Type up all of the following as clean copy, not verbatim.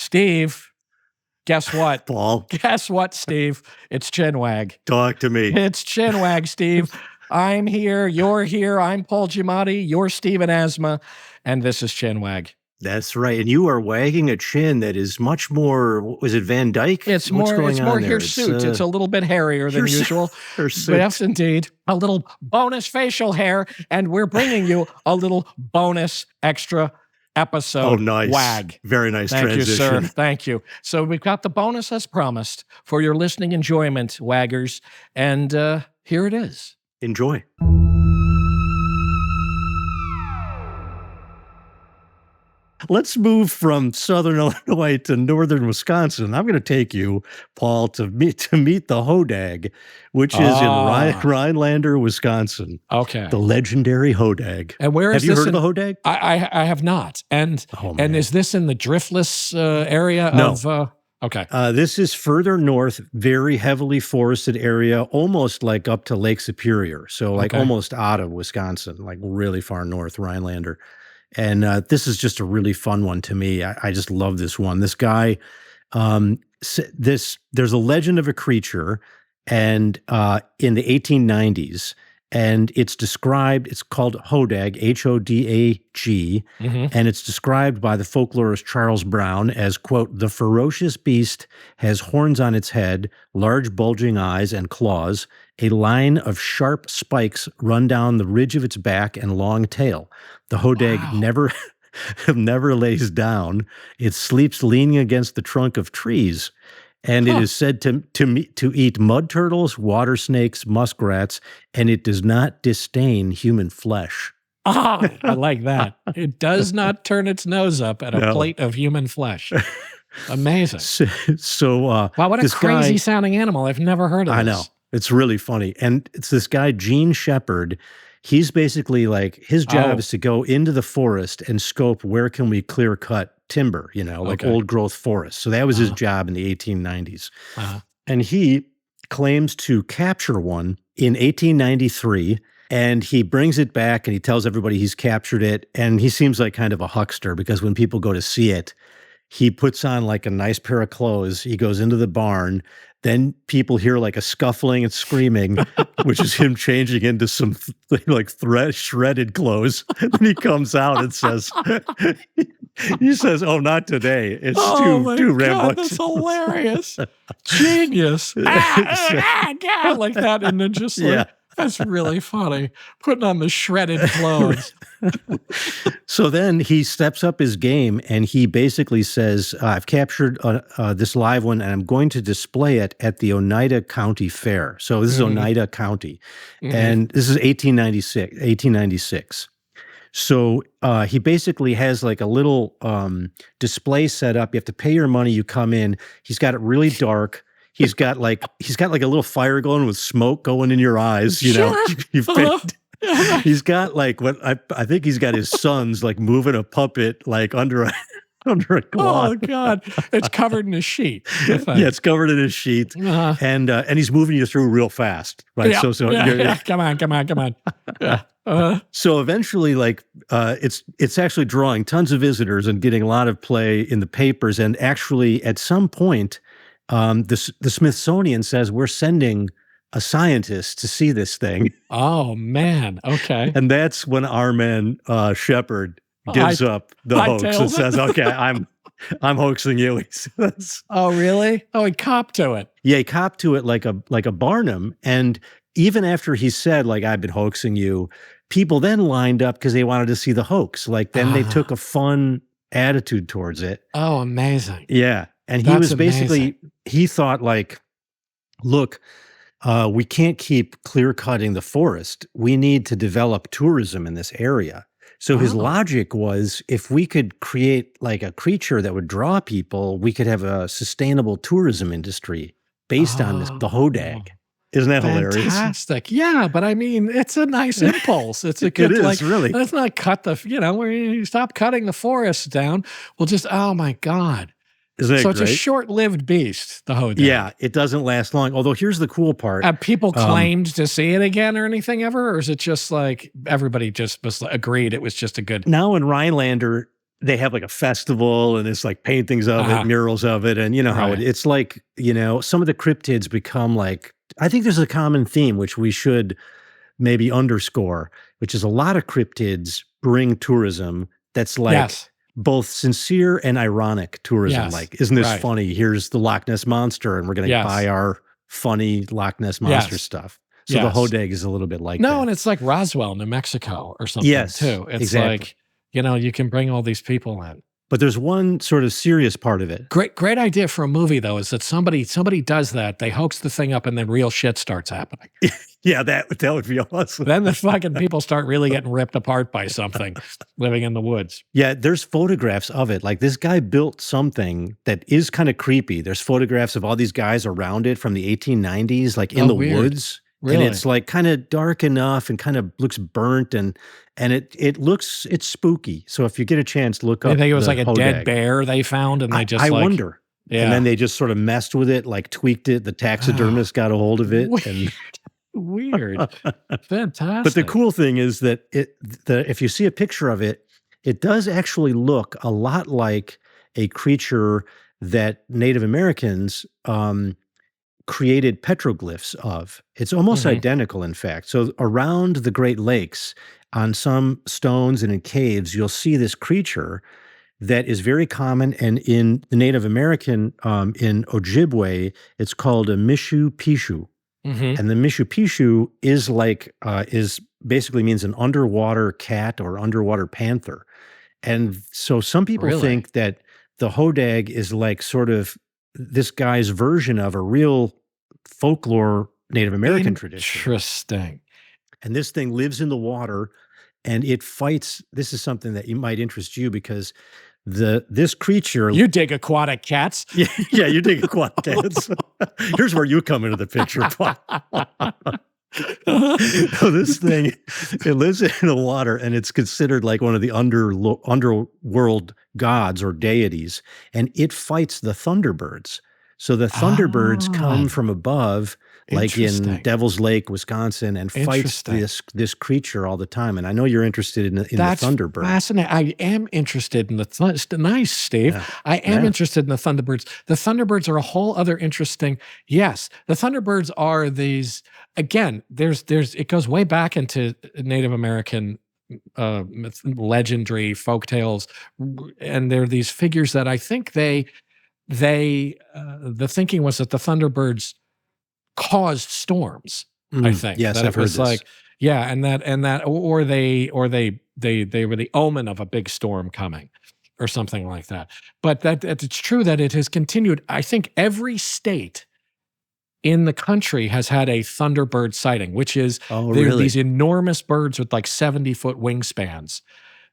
Steve, guess what? Paul. Guess what, Steve? It's Chinwag. Talk to me. It's Chinwag, Steve. I'm here. You're here. I'm Paul Giamatti. You're Steven Asma. And this is Chinwag. That's right. And you are wagging a chin that is much more, was it Van Dyke? It's more hirsute. It's a little bit hairier than usual. Yes, indeed. A little bonus facial hair. And we're bringing you a little bonus extra episode. Oh, nice. Wag. Very nice transition. Thank you, sir. Thank you. So we've got the bonus as promised for your listening enjoyment, waggers. And here it is. Enjoy. Let's move from southern Illinois to northern Wisconsin. I'm going to take you, Paul, to meet the Hodag, which is in Rhinelander, Wisconsin. Okay. The legendary Hodag. And where is Have you heard of the Hodag? I have not. And is this in the driftless area of... Okay. This is further north, very heavily forested area, almost like up to Lake Superior. So like almost out of Wisconsin, like really far north, Rhinelander. And this is just a really fun one to me. I just love this one. This guy, there's a legend of a creature, and in the 1890s, and it's called Hodag, H-O-D-A-G, and it's described by the folklorist Charles Brown as, quote, the ferocious beast has horns on its head, large bulging eyes and claws, a line of sharp spikes run down the ridge of its back and long tail. The Hodag never lays down. It sleeps leaning against the trunk of trees. And it is said to eat mud turtles, water snakes, muskrats, and it does not disdain human flesh. I like that. It does not turn its nose up at a plate of human flesh. Amazing. Wow, what a crazy sounding animal. I've never heard of this. I know. It's really funny. And it's this guy, Gene Shepard. He's basically like, his job is to go into the forest and scope where can we clear cut timber, like old growth forests. So that was his job in the 1890s. And he claims to capture one in 1893, and he brings it back and he tells everybody he's captured it. And he seems like kind of a huckster, because when people go to see it, he puts on like a nice pair of clothes. He goes into the barn. Then people hear like a scuffling and screaming, which is him changing into some shredded clothes. And he comes out and says, he says, "Oh, not today. It's too rambunctious." That's hilarious. Genius. Like that. And then just that's really funny. Putting on the shredded clothes. So then he steps up his game and he basically says, I've captured this live one and I'm going to display it at the Oneida County Fair. So this is Oneida County. And this is 1896. So he basically has like a little display set up. You have to pay your money. You come in. He's got it really dark. He's got like a little fire going with smoke going in your eyes. You've paid. He's got like what I think he's got his sons like moving a puppet like under a cloth. Oh God! It's covered in a sheet. Yeah, it's covered in a sheet, and he's moving you through real fast, right? Yeah, come on. Yeah. So eventually, like it's actually drawing tons of visitors and getting a lot of play in the papers. And actually, at some point, the Smithsonian says we're sending a scientist to see this thing. Oh man! Okay. And that's when our man Shepard gives up the hoax and says, "Okay, I'm hoaxing you." He says, "Oh really? Oh, he copped to it." Yeah, he copped to it like a Barnum. And even after he said, like, "I've been hoaxing you," people then lined up because they wanted to see the hoax. Like then they took a fun attitude towards it. Oh, amazing! Yeah, and he was basically he thought like, look. We can't keep clear-cutting the forest. We need to develop tourism in this area. So his logic was, if we could create like a creature that would draw people, we could have a sustainable tourism industry based on the Hodag. Isn't that hilarious? Fantastic. Yeah, but I mean, it's a nice impulse. It's a good, really. Let's not cut where you stop cutting the forest down. We'll just, oh my God. Isn't it so great? It's a short-lived beast, the Hodag. Yeah, it doesn't last long. Although here's the cool part. Have people claimed to see it again or anything ever? Or is it just like everybody just agreed it was just a good... Now in Rhinelander, they have like a festival and it's like paintings of it, murals of it. And you know how it's like, you know, some of the cryptids become like, I think there's a common theme, which we should maybe underscore, which is a lot of cryptids bring tourism that's like both sincere and ironic tourism. Like, isn't this funny? Here's the Loch Ness Monster and we're going to buy our funny Loch Ness Monster stuff. So the Hodag is a little bit like that. No, and it's like Roswell, New Mexico or something too. It's like, you know, you can bring all these people in. But there's one sort of serious part of it. Great idea for a movie, though, is that somebody does that, they hoax the thing up, and then real shit starts happening. Yeah, that would be awesome. Then the fucking people start really getting ripped apart by something living in the woods. Yeah, there's photographs of it. Like this guy built something that is kind of creepy. There's photographs of all these guys around it from the 1890s, like in the woods. Really? And it's like kind of dark enough and kind of looks burnt and it's spooky. So if you get a chance, look up. I think it was like a dead bear they found and they just I wonder. Yeah. And then they just sort of messed with it, like tweaked it. The taxidermist got a hold of it. Weird. Fantastic. But the cool thing is that if you see a picture of it, it does actually look a lot like a creature that Native Americans created petroglyphs of. It's almost identical, in fact. So around the Great Lakes, on some stones and in caves, you'll see this creature that is very common. And in the Native American, in Ojibwe, it's called a Mishipeshu. And the Mishipeshu is like, is basically means an underwater cat or underwater panther. And so some people think that the Hodag is like sort of this guy's version of a real folklore Native American tradition. Interesting. And this thing lives in the water and it fights. This is something that might interest you because this creature. You dig aquatic cats. Yeah, you dig aquatic cats. Here's where you come into the picture. So this thing, it lives in the water and it's considered like one of the underworld gods or deities, and it fights the Thunderbirds. So the Thunderbirds come from above, like in Devil's Lake, Wisconsin, and fights this creature all the time. And I know you're interested in the Thunderbird. Fascinating. I am interested in the nice, Steve. Yeah. I am interested in the Thunderbirds. The Thunderbirds are a whole other interesting. Yes, the Thunderbirds are these. Again, it goes way back into Native American legendary folk tales, and they're these figures that I think the thinking was that the Thunderbirds caused storms. I think. Yes, I've heard this. Like, yeah, and that, or they were the omen of a big storm coming, or something like that. But that it's true that it has continued. I think every state in the country has had a Thunderbird sighting, which is these enormous birds with like 70-foot wingspans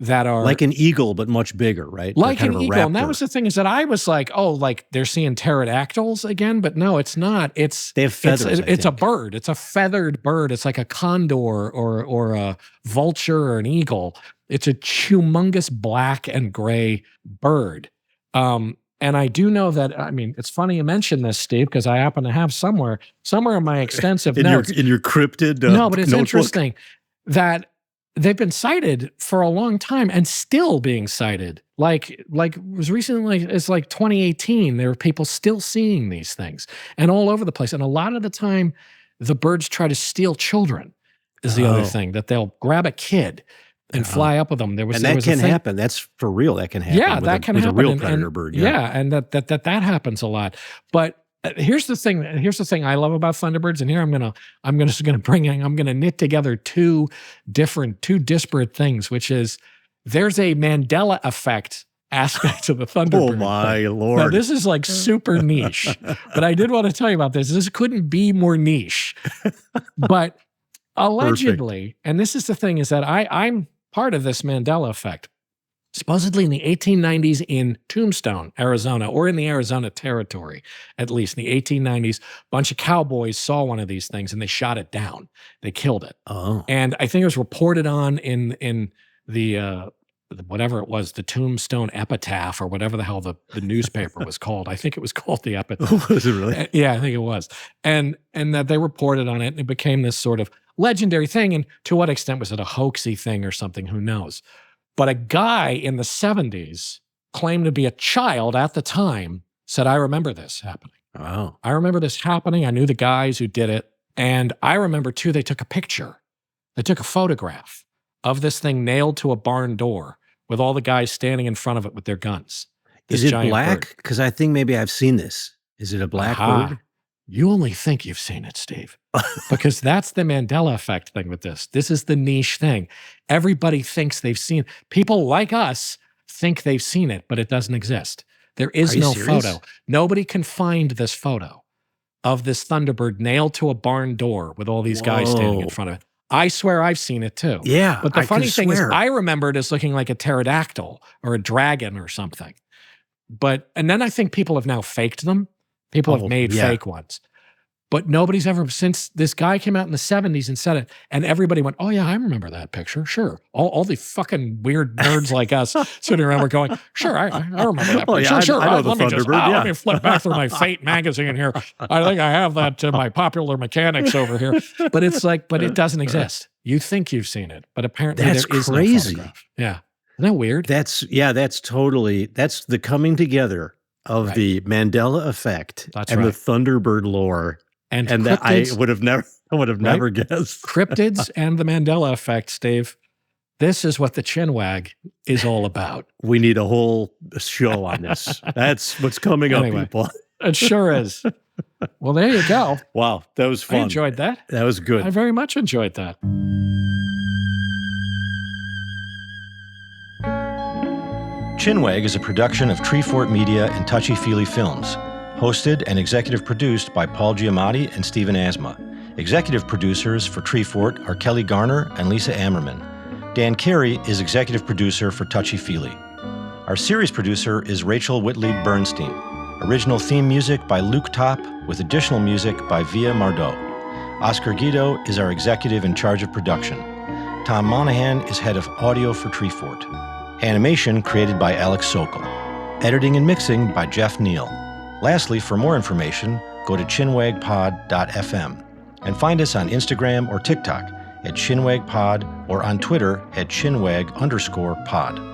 that are like an eagle, but much bigger, right? Like an eagle. And that was the thing, is that I was like, oh, like they're seeing pterodactyls again, but no, it's not. They have feathers. It's a bird. It's a feathered bird. It's like a condor or a vulture or an eagle. It's a humongous black and gray bird. And I do know that, I mean, it's funny you mention this, Steve, because I happen to have somewhere in my extensive notes. In your cryptid no, but it's interesting that they've been cited for a long time and still being cited. Like it was recently, it's like 2018, there were people still seeing these things and all over the place. And a lot of the time, the birds try to steal children is the other thing, that they'll grab a kid and fly up with them. That can happen. That's for real. That can happen. Yeah, that can happen. With a real predator bird. Yeah, and that happens a lot. But here's the thing. Here's the thing I love about Thunderbirds, and here I'm gonna knit together two disparate things, which is there's a Mandela Effect aspect of the Thunderbird. Oh my Lord! Now, this is like super niche, but I did want to tell you about this. This couldn't be more niche, but allegedly, and this is the thing, is that I'm part of this Mandela Effect. Supposedly in the 1890s in Tombstone, Arizona, or in the Arizona Territory, at least in the 1890s, a bunch of cowboys saw one of these things and they shot it down. They killed it. Oh. And I think it was reported on in the whatever it was, the Tombstone Epitaph, or whatever the hell the newspaper was called. I think it was called the Epitaph. Was it really? Yeah, I think it was. And that they reported on it, and it became this sort of legendary thing. And to what extent was it a hoaxy thing or something? Who knows? But a guy in the 70s claimed to be a child at the time, said, I remember this happening. Oh. I remember this happening. I knew the guys who did it. And I remember, too, they took a picture. They took a photograph of this thing nailed to a barn door with all the guys standing in front of it with their guns. Is it black? Because I think maybe I've seen this. Is it a black bird? You only think you've seen it, Steve, because that's the Mandela Effect thing with this. This is the niche thing. Everybody thinks they've seen. People like us think they've seen it, but it doesn't exist. There is no photo. Nobody can find this photo of this Thunderbird nailed to a barn door with all these guys standing in front of it. I swear I've seen it too. Yeah. But the funny thing is, I remember it as looking like a pterodactyl or a dragon or something. And then I think people have now faked them. People have made fake ones. But nobody's ever, since this guy came out in the 70s and said it, and everybody went, oh yeah, I remember that picture, sure. All the fucking weird nerds like us sitting around were going, sure, I remember that picture. Sure, I know the Thunderbird, let me flip back through my Fate magazine here. I think I have that my Popular Mechanics over here. But it's like, but it doesn't exist. You think you've seen it, but apparently there is no photograph. Yeah. Isn't that weird? That's the coming together of the Mandela Effect the Thunderbird lore. And that I would have never guessed. Cryptids and the Mandela Effect, Steve. This is what the Chinwag is all about. We need a whole show on this. That's what's coming up, people. It sure is. Well, there you go. Wow, that was fun. I enjoyed that. That was good. I very much enjoyed that. Chinwag is a production of Treefort Media and Touchy Feely Films. Hosted and executive produced by Paul Giamatti and Stephen Asma. Executive producers for Treefort are Kelly Garner and Lisa Ammerman. Dan Carey is executive producer for Touchy Feely. Our series producer is Rachel Whitley Bernstein. Original theme music by Luke Top, with additional music by Via Mardot. Oscar Guido is our executive in charge of production. Tom Monahan is head of audio for Treefort. Animation created by Alex Sokol. Editing and mixing by Jeff Neal. Lastly, for more information, go to chinwagpod.fm and find us on Instagram or TikTok at chinwagpod or on Twitter at chinwag_pod.